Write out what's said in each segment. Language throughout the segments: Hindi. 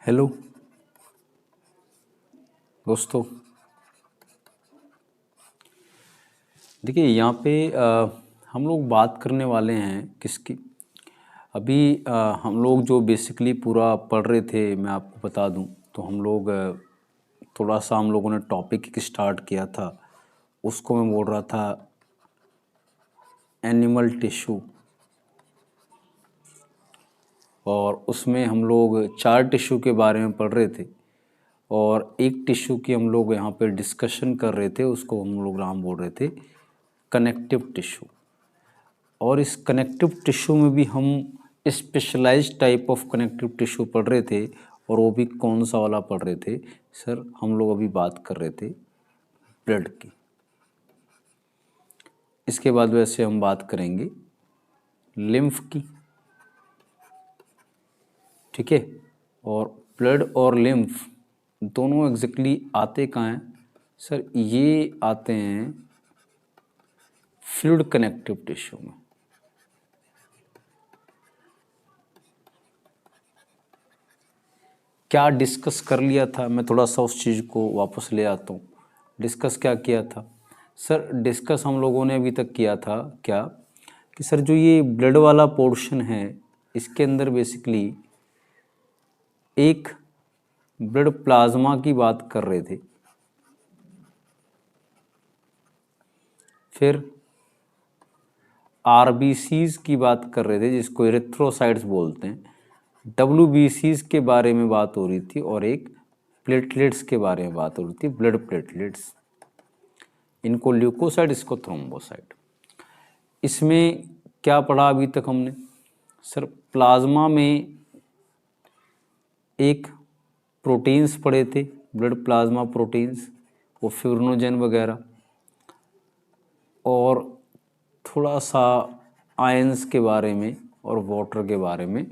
हेलो दोस्तों, देखिए यहाँ पे हम लोग बात करने वाले हैं किसकी। अभी हम लोग जो बेसिकली पूरा पढ़ रहे थे, मैं आपको बता दूं तो हम लोग थोड़ा सा हम लोगों ने टॉपिक एक स्टार्ट किया था, उसको मैं बोल रहा था एनिमल टिश्यू। और उसमें हम लोग 4 टिश्यू के बारे में पढ़ रहे थे और एक टिश्यू की हम लोग यहाँ पे डिस्कशन कर रहे थे, उसको हम लोग नाम बोल रहे थे कनेक्टिव टिश्यू। और इस कनेक्टिव टिश्यू में भी हम specialised type of connective tissue पढ़ रहे थे। और वो भी कौन सा वाला पढ़ रहे थे सर? हम लोग अभी बात कर रहे थे ब्लड की। इसके बाद वैसे हम बात करेंगे लिम्फ की, ठीक है। और ब्लड और लिम्फ दोनों एग्जैक्टली आते कहाँ हैं सर? ये आते हैं फ्लूइड कनेक्टिव टिश्यू में। क्या डिस्कस कर लिया था, मैं थोड़ा सा उस चीज़ को वापस ले आता हूँ। डिस्कस क्या किया था सर? डिस्कस हम लोगों ने अभी तक किया था क्या कि सर जो ये ब्लड वाला पोर्शन है, इसके अंदर बेसिकली एक ब्लड प्लाज्मा की बात कर रहे थे, फिर आरबीसीज की बात कर रहे थे जिसको एरिथ्रोसाइट्स बोलते हैं, डब्ल्यूबीसीज के बारे में बात हो रही थी और एक प्लेटलेट्स के बारे में बात हो रही थी, ब्लड प्लेटलेट्स। इनको ल्यूकोसाइड, इसको थ्रोम्बोसाइड। इसमें क्या पढ़ा अभी तक हमने सर? प्लाज्मा में एक प्रोटीन्स पढ़े थे, ब्लड प्लाज्मा प्रोटीन्स, वो फिब्रिनोजेन वगैरह, और थोड़ा सा आयंस के बारे में और वाटर के बारे में।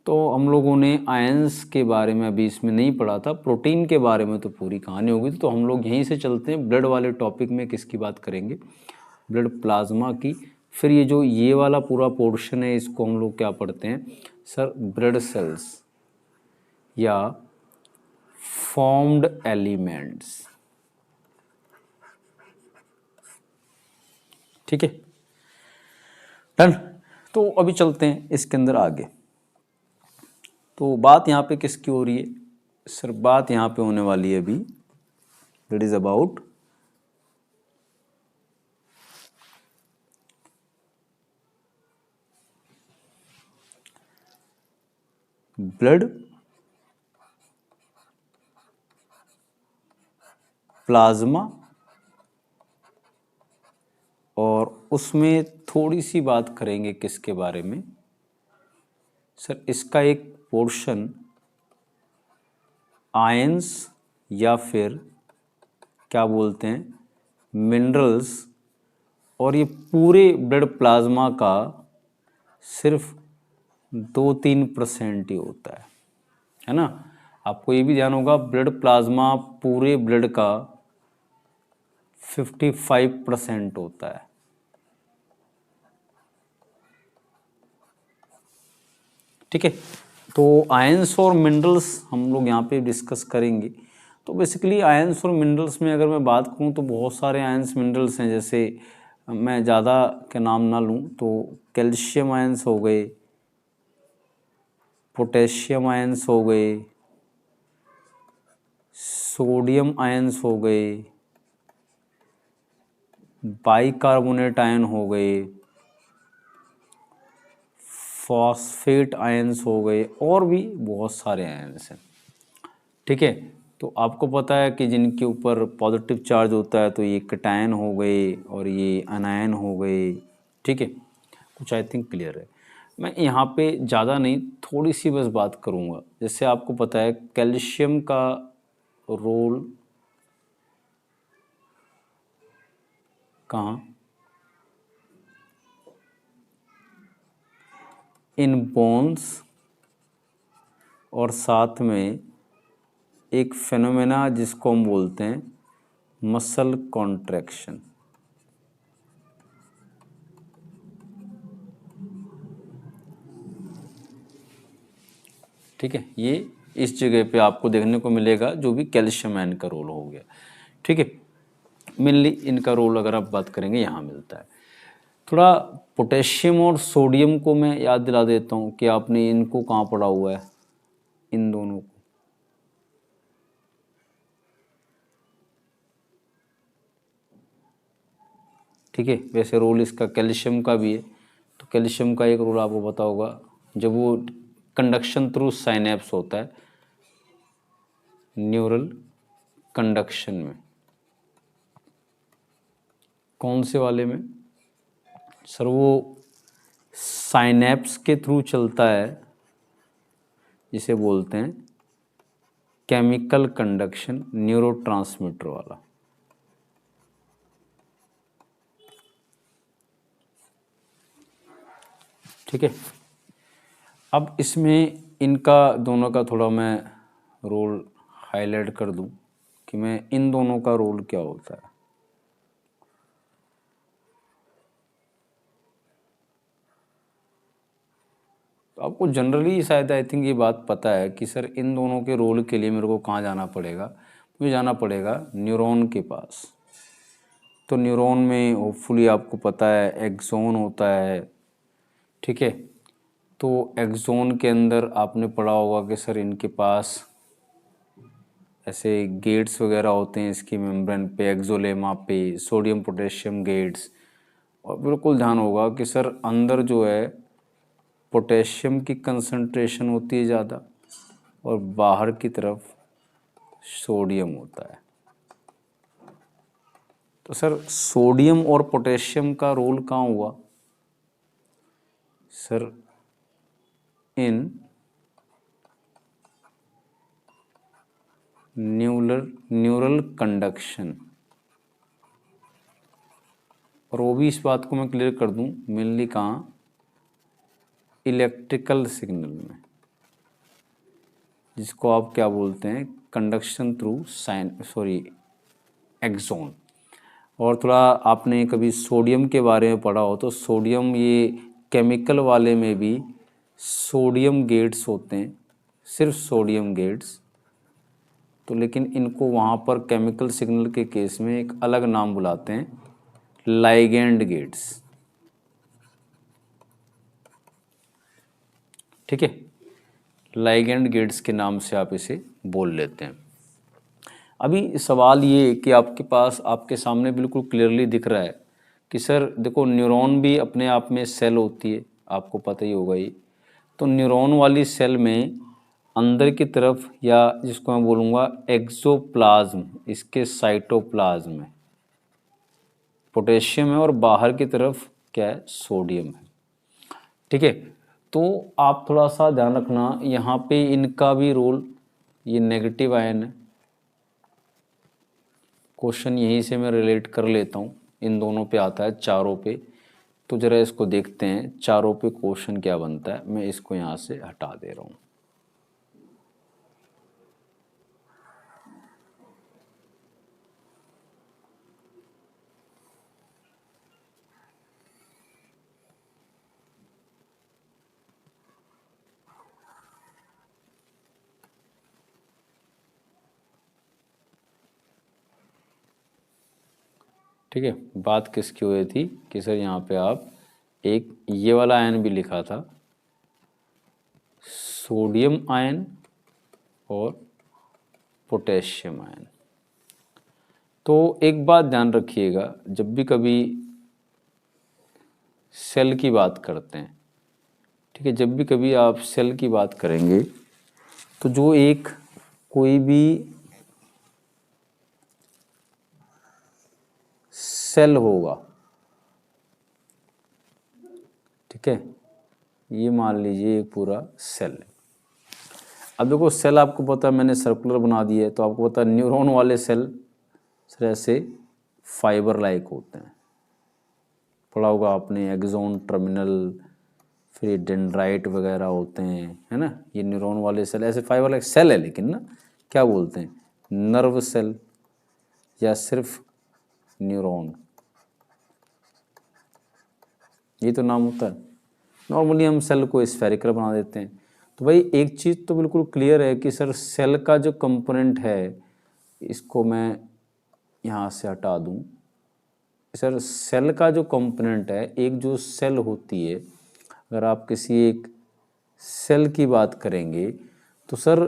तो हम लोगों ने आयंस के बारे में अभी इसमें नहीं पढ़ा था, प्रोटीन के बारे में तो पूरी कहानी हो गई थी। तो हम लोग यहीं से चलते हैं, ब्लड वाले टॉपिक में किसकी बात करेंगे? ब्लड प्लाज्मा की। फिर ये वाला पूरा पोर्शन है, इसको हम लोग क्या पढ़ते हैं सर? ब्लड सेल्स या फॉर्म्ड एलिमेंट्स, ठीक है, डन। तो अभी चलते हैं इसके अंदर आगे। तो बात यहाँ पे किसकी हो रही है सर? बात यहाँ पे होने वाली है अभी, that is about blood plasma. और उसमें थोड़ी सी बात करेंगे किसके बारे में सर? इसका एक पोर्शन आयंस या फिर क्या बोलते हैं मिनरल्स। और ये पूरे ब्लड प्लाज्मा का सिर्फ 2-3% ही होता है ना। आपको ये भी ध्यान होगा, ब्लड प्लाज्मा पूरे ब्लड का 55% होता है, ठीक है। तो आयंस और मिनरल्स हम लोग यहाँ पे डिस्कस करेंगे। तो बेसिकली आयंस और मिनरल्स में अगर मैं बात करूँ तो बहुत सारे आयंस मिनरल्स हैं। जैसे मैं ज़्यादा के नाम ना लूँ तो कैल्शियम आयंस हो गए, पोटेशियम आयंस हो गए, सोडियम आयंस हो गए, बाइकार्बोनेट आयन हो गए, फॉस्फेट आयंस हो गए, और भी बहुत सारे आयंस हैं, ठीक है। तो आपको पता है कि जिनके ऊपर पॉजिटिव चार्ज होता है तो ये कैटायन हो गए और ये अनायन हो गए, ठीक है। कुछ आई थिंक क्लियर है। मैं यहाँ पे ज़्यादा नहीं, थोड़ी सी बस बात करूँगा। जैसे आपको पता है कैल्शियम का रोल कहाँ? इन बोन्स, और साथ में एक फेनोमेना जिसको हम बोलते हैं मसल कॉन्ट्रैक्शन, ठीक है। ये इस जगह पे आपको देखने को मिलेगा जो भी कैल्शियम आयन का रोल हो गया। ठीक है, मेनली इनका रोल अगर आप बात करेंगे यहाँ मिलता है। थोड़ा पोटेशियम और सोडियम को मैं याद दिला देता हूँ कि आपने इनको कहाँ पढ़ा हुआ है, इन दोनों को। ठीक है, वैसे रोल इसका कैल्शियम का भी है, तो कैल्शियम का एक रोल आपको पता होगा, जब वो कंडक्शन थ्रू साइनेप्स होता है न्यूरल कंडक्शन में। कौन से वाले में सर? वो साइनेप्स के थ्रू चलता है, जिसे बोलते हैं केमिकल कंडक्शन, न्यूरोट्रांसमीटर वाला। ठीक है, अब इसमें इनका दोनों का थोड़ा मैं रोल हाईलाइट कर दूं कि मैं इन दोनों का रोल क्या होता है। तो आपको जनरली शायद आई थिंक ये बात पता है कि सर इन दोनों के रोल के लिए मेरे को कहाँ जाना पड़ेगा, मुझे जाना पड़ेगा न्यूरॉन के पास। तो न्यूरॉन में होपफुली आपको पता है एक्सोन होता है। ठीक है, तो एक्सोन के अंदर आपने पढ़ा होगा कि सर इनके पास ऐसे गेट्स वगैरह होते हैं इसकी मेम्ब्रेन पे, एक्सोलेमा पे, सोडियम पोटेशियम गेट्स। और बिल्कुल ध्यान होगा कि सर अंदर जो है पोटेशियम की कंसंट्रेशन होती है ज़्यादा और बाहर की तरफ सोडियम होता है। तो सर सोडियम और पोटेशियम का रोल कहाँ हुआ सर? इन न्यूरल कंडक्शन। और वो भी इस बात को मैं क्लियर कर दूं, मेनली कहाँ? इलेक्ट्रिकल सिग्नल में, जिसको आप क्या बोलते हैं, कंडक्शन थ्रू एक्सोन। और थोड़ा आपने कभी सोडियम के बारे में पढ़ा हो तो सोडियम, ये केमिकल वाले में भी सोडियम गेट्स होते हैं, सिर्फ सोडियम गेट्स। तो लेकिन इनको वहाँ पर केमिकल सिग्नल के केस में एक अलग नाम बुलाते हैं, लाइगैंड गेट्स। ठीक है, लाइगैंड गेट्स के नाम से आप इसे बोल लेते हैं। अभी सवाल ये कि आपके पास, आपके सामने बिल्कुल क्लियरली दिख रहा है कि सर देखो न्यूरॉन भी अपने आप में सेल होती है, आपको पता ही होगा ये। तो न्यूरॉन वाली सेल में अंदर की तरफ, या जिसको मैं बोलूँगा एक्सोप्लाज्म, इसके साइटोप्लाज्म में पोटेशियम है और बाहर की तरफ क्या है, सोडियम है। ठीक है, तो आप थोड़ा सा ध्यान रखना यहाँ पे इनका भी रोल, ये नेगेटिव आयन है। क्वेश्चन यहीं से मैं रिलेट कर लेता हूँ, इन दोनों पे आता है, चारों पे। तो ज़रा इसको देखते हैं चारों पे क्वेश्चन क्या बनता है। मैं इसको यहाँ से हटा दे रहा हूँ। ठीक है, बात किसकी हुई थी कि सर यहाँ पे आप एक ये वाला आयन भी लिखा था, सोडियम आयन और पोटेशियम आयन। तो एक बात ध्यान रखिएगा, जब भी कभी सेल की बात करते हैं, ठीक है, जब भी कभी आप सेल की बात करेंगे तो जो एक कोई भी सेल होगा, ठीक है, ये मान लीजिए एक पूरा सेल है। अब देखो सेल आपको पता है, मैंने सर्कुलर बना दिया है, तो आपको पता है न्यूरॉन वाले सेल सर ऐसे फाइबर लाइक होते हैं। पढ़ा होगा आपने एक्सोन टर्मिनल, फिर डेंड्राइट वगैरह होते हैं, है ना। ये न्यूरॉन वाले सेल ऐसे फाइबर लाइक सेल है, लेकिन ना क्या बोलते हैं, नर्व सेल या सिर्फ न्यूरॉन, ये तो नाम होता है। नॉर्मली हम सेल को स्फेरिकल बना देते हैं। तो भाई एक चीज़ तो बिल्कुल क्लियर है कि सर सेल का जो कंपोनेंट है, इसको मैं यहाँ से हटा दूँ। सर सेल का जो कंपोनेंट है, एक जो सेल होती है, अगर आप किसी एक सेल की बात करेंगे तो सर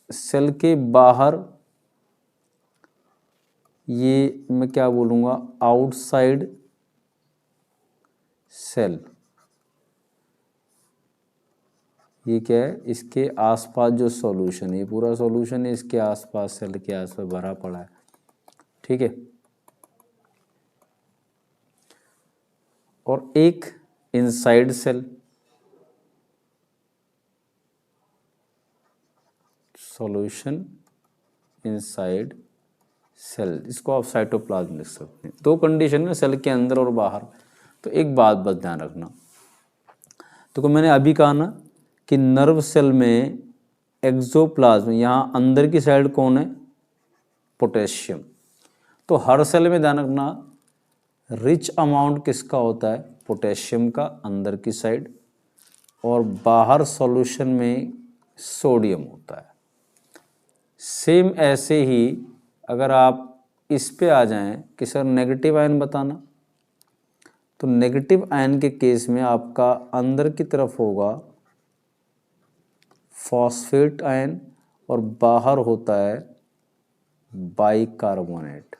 सेल के बाहर ये मैं क्या बोलूँगा, आउटसाइड सेल, ये क्या है, इसके आसपास जो सॉल्यूशन है, ये पूरा सॉल्यूशन है इसके आसपास, सेल के आसपास भरा पड़ा है, ठीक है। और एक inside cell, solution inside cell, इसको आप साइटोप्लाज्म लिख सकते हैं। दो कंडीशन है सेल के अंदर और बाहर। तो एक बात बस ध्यान रखना, तो मैंने अभी कहा ना कि नर्व सेल में एक्सोप्लाज्म, यहाँ अंदर की साइड कौन है, पोटेशियम। तो हर सेल में ध्यान रखना रिच अमाउंट किसका होता है, पोटेशियम का अंदर की साइड, और बाहर सॉल्यूशन में सोडियम होता है। सेम ऐसे ही अगर आप इस पे आ जाएं कि सर नेगेटिव आयन बताना, तो नेगेटिव आयन के केस में आपका अंदर की तरफ होगा फॉस्फेट आयन और बाहर होता है बाइकार्बोनेट,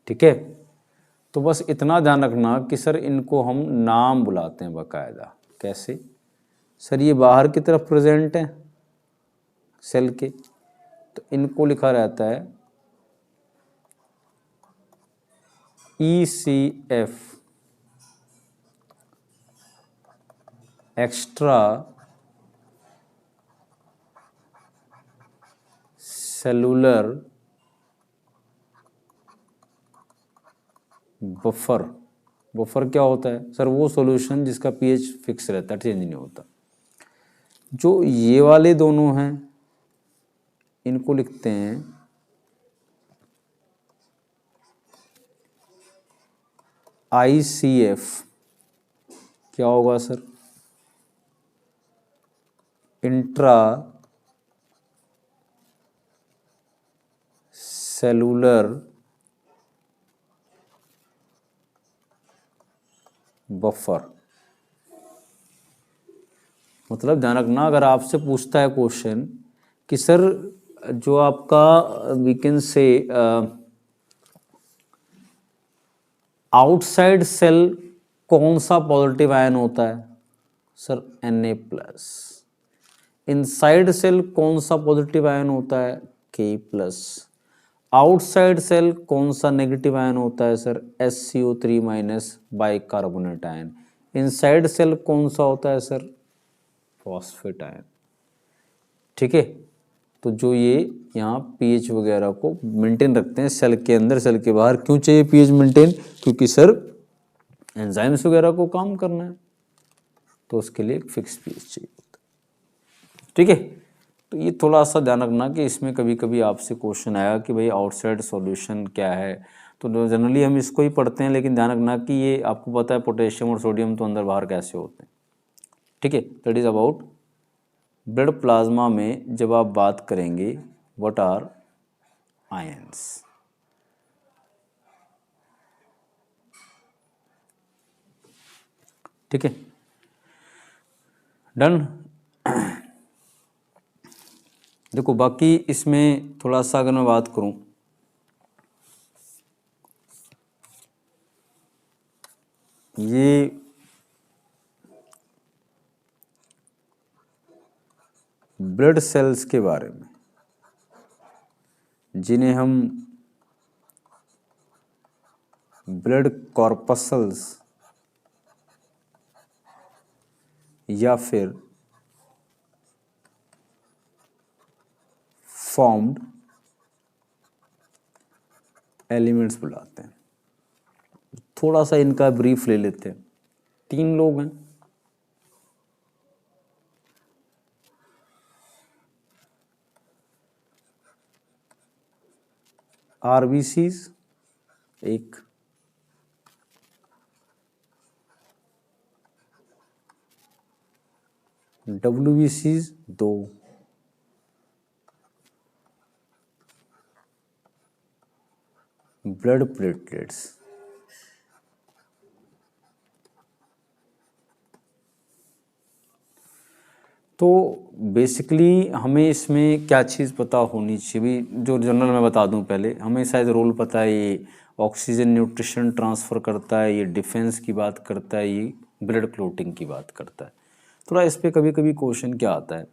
ठीक है। तो बस इतना ध्यान रखना कि सर इनको हम नाम बुलाते हैं बाकायदा। कैसे, सर ये बाहर की तरफ प्रेजेंट है सेल के, तो इनको लिखा रहता है ECF, extra cellular buffer. Buffer क्या होता है सर, वो सॉल्यूशन जिसका पीएच फिक्स रहता है, चेंज नहीं होता। जो ये वाले दोनों हैं इनको लिखते हैं ICF। क्या होगा सर, इंट्रा सेलुलर बफर। मतलब ध्यान रखना, अगर आपसे पूछता है क्वेश्चन कि सर जो आपका we can say outside cell कौन सा पॉजिटिव आयन होता है, सर Na+। इनसाइड सेल कौन सा पॉजिटिव आयन होता है, K+। आउटसाइड सेल कौन सा नेगेटिव आयन होता है, sir SCO3- bicarbonate ion. Inside cell कौन सा होता है सर, फॉस्फेट आयन, ठीक है। तो जो ये यहाँ पीएच वगैरह को मेंटेन रखते हैं सेल के अंदर, सेल के बाहर। क्यों चाहिए पीएच मेंटेन, क्योंकि सर एंजाइम्स वगैरह को काम करना है, तो उसके लिए एक फिक्स पीएच चाहिए होता है, ठीक है। तो ये थोड़ा सा ध्यान रखना कि इसमें कभी कभी आपसे क्वेश्चन आया कि भाई आउटसाइड सॉल्यूशन क्या है, तो जनरली हम इसको ही पढ़ते हैं, लेकिन ध्यान रखना कि ये आपको पता है पोटेशियम और सोडियम तो अंदर बाहर कैसे होते हैं, ठीक है। That is about blood plasma में जब आप बात करेंगे व्हाट आर आयंस, ठीक है, डन। देखो बाकी इसमें थोड़ा सा अगर मैं बात करूं, ये ब्लड सेल्स के बारे में जिन्हें हम ब्लड कॉर्पसल्स या फिर फॉर्म्ड एलिमेंट्स बुलाते हैं। थोड़ा सा इनका ब्रीफ ले लेते हैं। 3 लोग हैं, RBCs एक, WBCs 2, ब्लड प्लेटलेट्स। तो बेसिकली हमें इसमें क्या चीज़ पता होनी चाहिए, जो जनरल मैं बता दूं पहले। हमें शायद रोल पता है, ये ऑक्सीजन न्यूट्रिशन ट्रांसफ़र करता है, ये डिफेंस की बात करता है, ये ब्लड क्लोटिंग की बात करता है। थोड़ा इस पर कभी कभी क्वेश्चन क्या आता है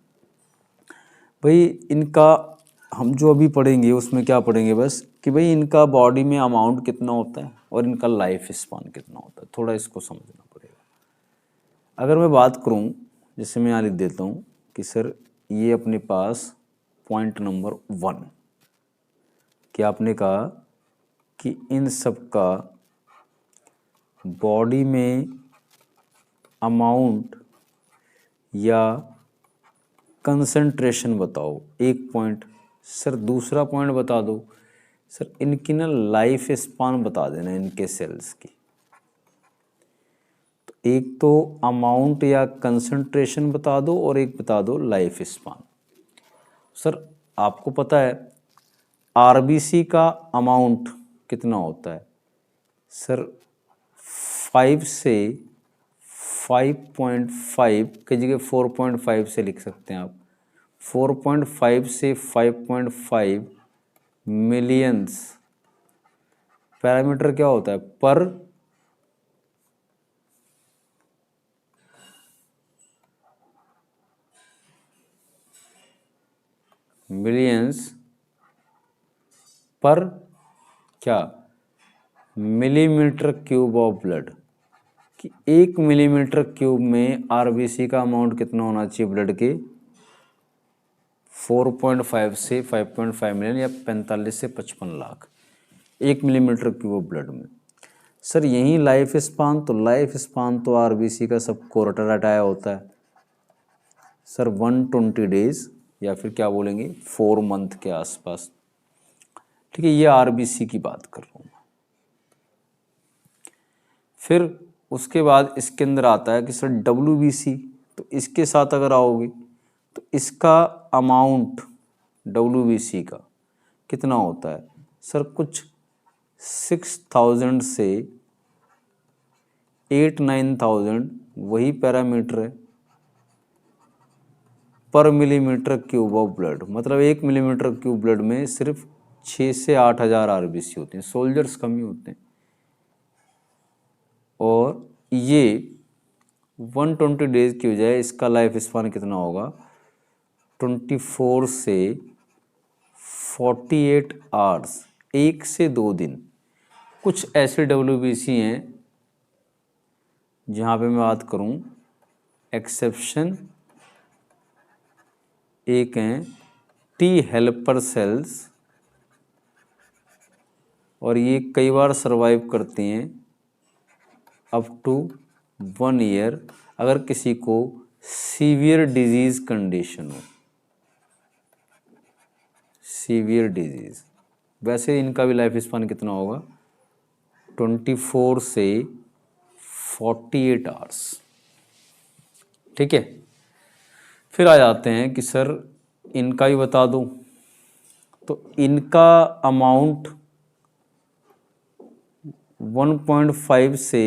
भाई, इनका हम जो अभी पढ़ेंगे उसमें क्या पढ़ेंगे बस कि भाई इनका बॉडी में अमाउंट कितना होता है और इनका लाइफ स्पान कितना होता है, थोड़ा इसको समझना पड़ेगा। अगर मैं बात करूं, जैसे मैं यहाँ लिख देता हूँ कि सर ये अपने पास पॉइंट नंबर 1 कि आपने कहा कि इन सब का बॉडी में अमाउंट या कंसंट्रेशन बताओ, एक पॉइंट। सर दूसरा पॉइंट बता दो सर इनकी ना लाइफ स्पान बता देना इनके सेल्स की। तो एक तो अमाउंट या कंसंट्रेशन बता दो और एक बता दो लाइफ स्पान। सर आपको पता है आरबीसी का अमाउंट कितना होता है? सर 5 से 5.5 की जगह 4.5 से लिख सकते हैं आप। 4.5 से 5.5 मिलियंस पैरामीटर क्या होता है? पर मिलियंस पर क्या मिलीमीटर क्यूब ऑफ ब्लड, कि 1 मिलीमीटर क्यूब में आरबीसी का अमाउंट कितना होना चाहिए ब्लड के? 4.5 से 5.5 मिलियन या 45 से 55 लाख 1 मिलीमीटर क्यूब ब्लड में। सर यही लाइफ स्पान, तो लाइफ स्पान तो आरबीसी का सबको रटा रटाया होता है सर 120 डेज या फिर क्या बोलेंगे 4 मंथ के आसपास। ठीक है, ये आरबीसी की बात कर रहा हूँ। फिर उसके बाद इसके अंदर आता है कि सर डब्ल्यूबीसी, तो इसके साथ अगर आओगे तो इसका अमाउंट डब्ल्यूबीसी का कितना होता है? सर कुछ 6000 से 8-9000 वही पैरामीटर है पर मिलीमीटर क्यूब ऑफ ब्लड। मतलब 1 मिलीमीटर क्यूब ब्लड में सिर्फ 6 से 8000 आरबीसी होते हैं, सोल्जर्स कम ही होते हैं। और ये 120 डेज की बजाय इसका लाइफ स्पान कितना होगा? 24 से 48 आवर्स, 1 से 2 दिन। कुछ ऐसे डब्ल्यूबीसी हैं जहाँ पे मैं बात करूँ एक्सेप्शन, एक हैं टी हेल्पर सेल्स और ये कई बार सरवाइव करती हैं अप टू 1 ईयर अगर किसी को सीवियर डिजीज कंडीशन हो, सीवियर डिजीज। वैसे इनका भी लाइफ स्पान कितना होगा? 24 से 48 आवर्स। ठीक है, फिर आ जाते हैं कि सर इनका ही बता दूं, तो इनका अमाउंट 1.5 से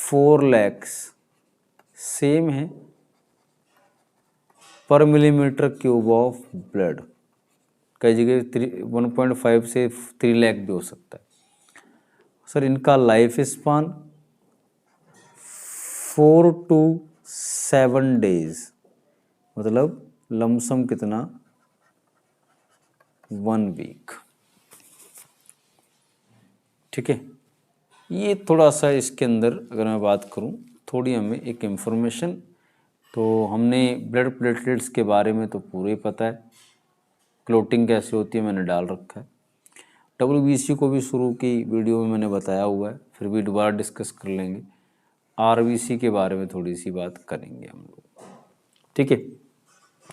4 lakhs सेम है पर मिलीमीटर क्यूब ऑफ ब्लड। कई जगह 1.5 से 3 लाख भी हो सकता है। सर इनका लाइफ स्पान 4 to 7 डेज, मतलब लमसम कितना 1 वीक। ठीक है, ये थोड़ा सा इसके अंदर अगर मैं बात करूं थोड़ी हमें एक इन्फॉर्मेशन, तो हमने ब्लड प्लेटलेट्स के बारे में तो पूरे ही पता है, क्लोटिंग कैसे होती है मैंने डाल रखा है, डब्ल्यूबीसी को भी शुरू की वीडियो में मैंने बताया हुआ है, फिर भी दोबारा डिस्कस कर लेंगे। आरबीसी के बारे में थोड़ी सी बात करेंगे हम लोग। ठीक है,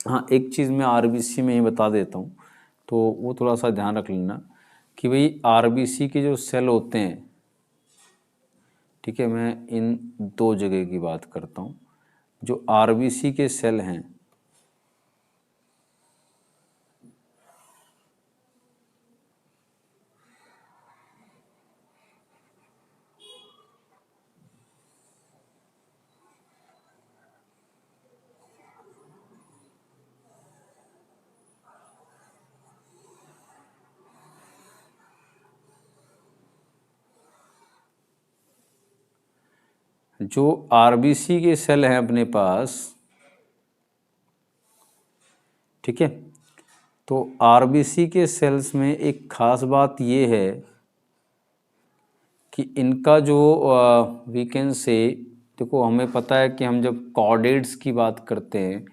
हाँ एक चीज़ मैं आरबीसी में ही बता देता हूँ, तो वो थोड़ा सा ध्यान रख लेना कि भाई आरबीसी के जो सेल होते हैं, ठीक है, मैं इन 2 जगह की बात करता हूँ। जो आरबीसी के सेल हैं जो आरबीसी के सेल हैं अपने पास, ठीक है, तो आरबीसी के सेल्स में एक खास बात ये है कि इनका जो वी कैन से, देखो हमें पता है कि हम जब कॉर्डेट्स की बात करते हैं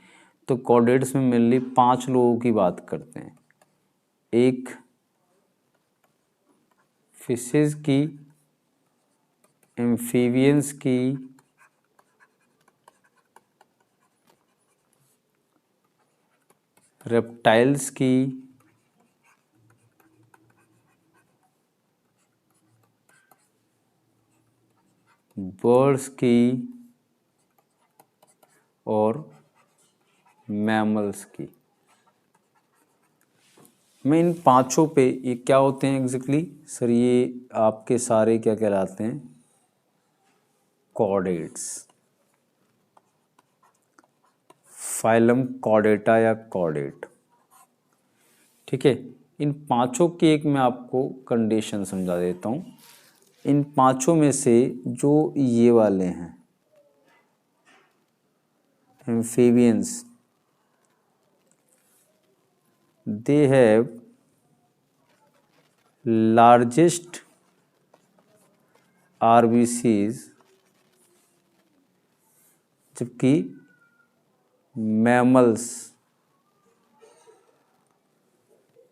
तो कॉर्डेट्स में मेनली 5 लोगों की बात करते हैं। एक फिशेस की, एम्फीबियंस की, रेप्टाइल्स की, बर्ड्स की और मैमल्स की। मैं इन पांचों पे, ये क्या होते हैं एग्जैक्टली सर, ये आपके सारे क्या कहलाते हैं, कॉर्डेट्स, फाइलम कॉर्डेटा या कॉर्डेट, ठीक है। इन पांचों की एक मैं आपको कंडीशन समझा देता हूँ। इन पांचों में से जो ये वाले हैं amphibians, they have largest RBCs, जबकि mammals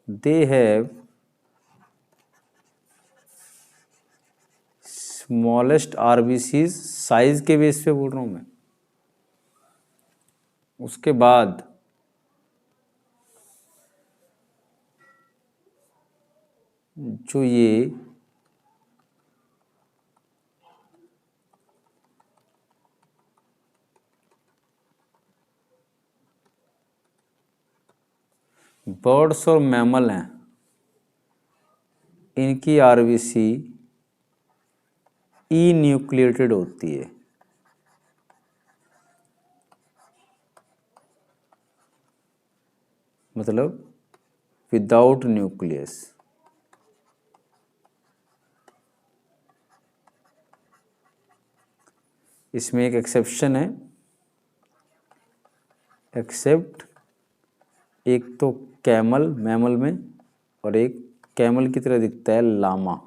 they have smallest RBCs, size के बेस पे बोल रहा हूँ मैं। उसके बाद जो ये बर्ड्स और मैमल हैं, इनकी आरबीसी ई न्यूक्लिएटेड होती है, मतलब विदाउट न्यूक्लियस। इसमें एक एक्सेप्शन है, एक्सेप्ट एक तो कैमल, मैमल में, और एक कैमल की तरह दिखता है लामा।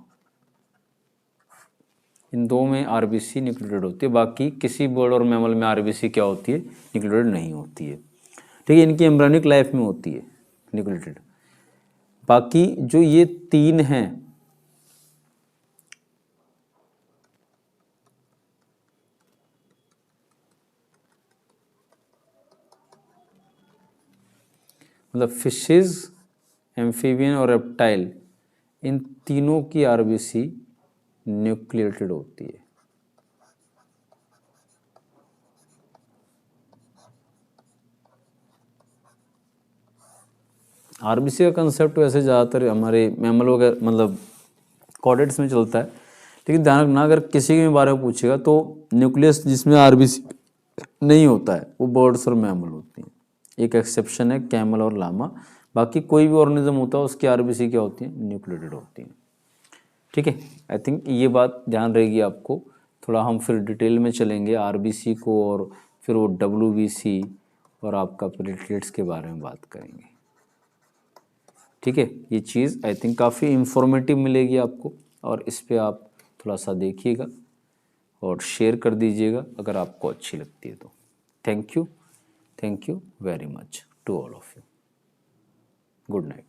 इन दो में आरबीसी न्यूक्लिएटेड होती है, बाकी किसी बर्ड और मैमल में आरबीसी क्या होती है, न्यूक्लिएटेड नहीं होती है, ठीक है। इनकी एम्ब्रियोनिक लाइफ में होती है न्यूक्लिएटेड। बाकी जो ये तीन हैं, मतलब फिशेस, एम्फीबियन और रेप्टाइल, इन तीनों की आरबीसी न्यूक्लिएटेड होती है। आरबीसी का कंसेप्ट वैसे ज़्यादातर हमारे मैमल वगैरह मतलब कॉर्डेट्स में चलता है, लेकिन ध्यान रखना अगर किसी के बारे में पूछेगा तो न्यूक्लियस जिसमें आरबीसी नहीं होता है वो बर्ड्स और मैमल होती हैं। एक एक्सेप्शन है कैमल और लामा, बाकी कोई भी ऑर्गेनिज्म होता है उसकी आरबीसी क्या होती है, न्यूक्लिएटेड होती हैं, ठीक है। आई थिंक ये बात ध्यान रहेगी आपको। थोड़ा हम फिर डिटेल में चलेंगे आरबीसी को, और फिर वो डब्ल्यूबीसी और आपका प्लेटलेट्स के बारे में बात करेंगे, ठीक है। ये चीज़ आई थिंक काफ़ी इंफॉर्मेटिव मिलेगी आपको, और इस पे आप थोड़ा सा देखिएगा और शेयर कर दीजिएगा अगर आपको अच्छी लगती है तो। Thank you very much to all of you. Good night.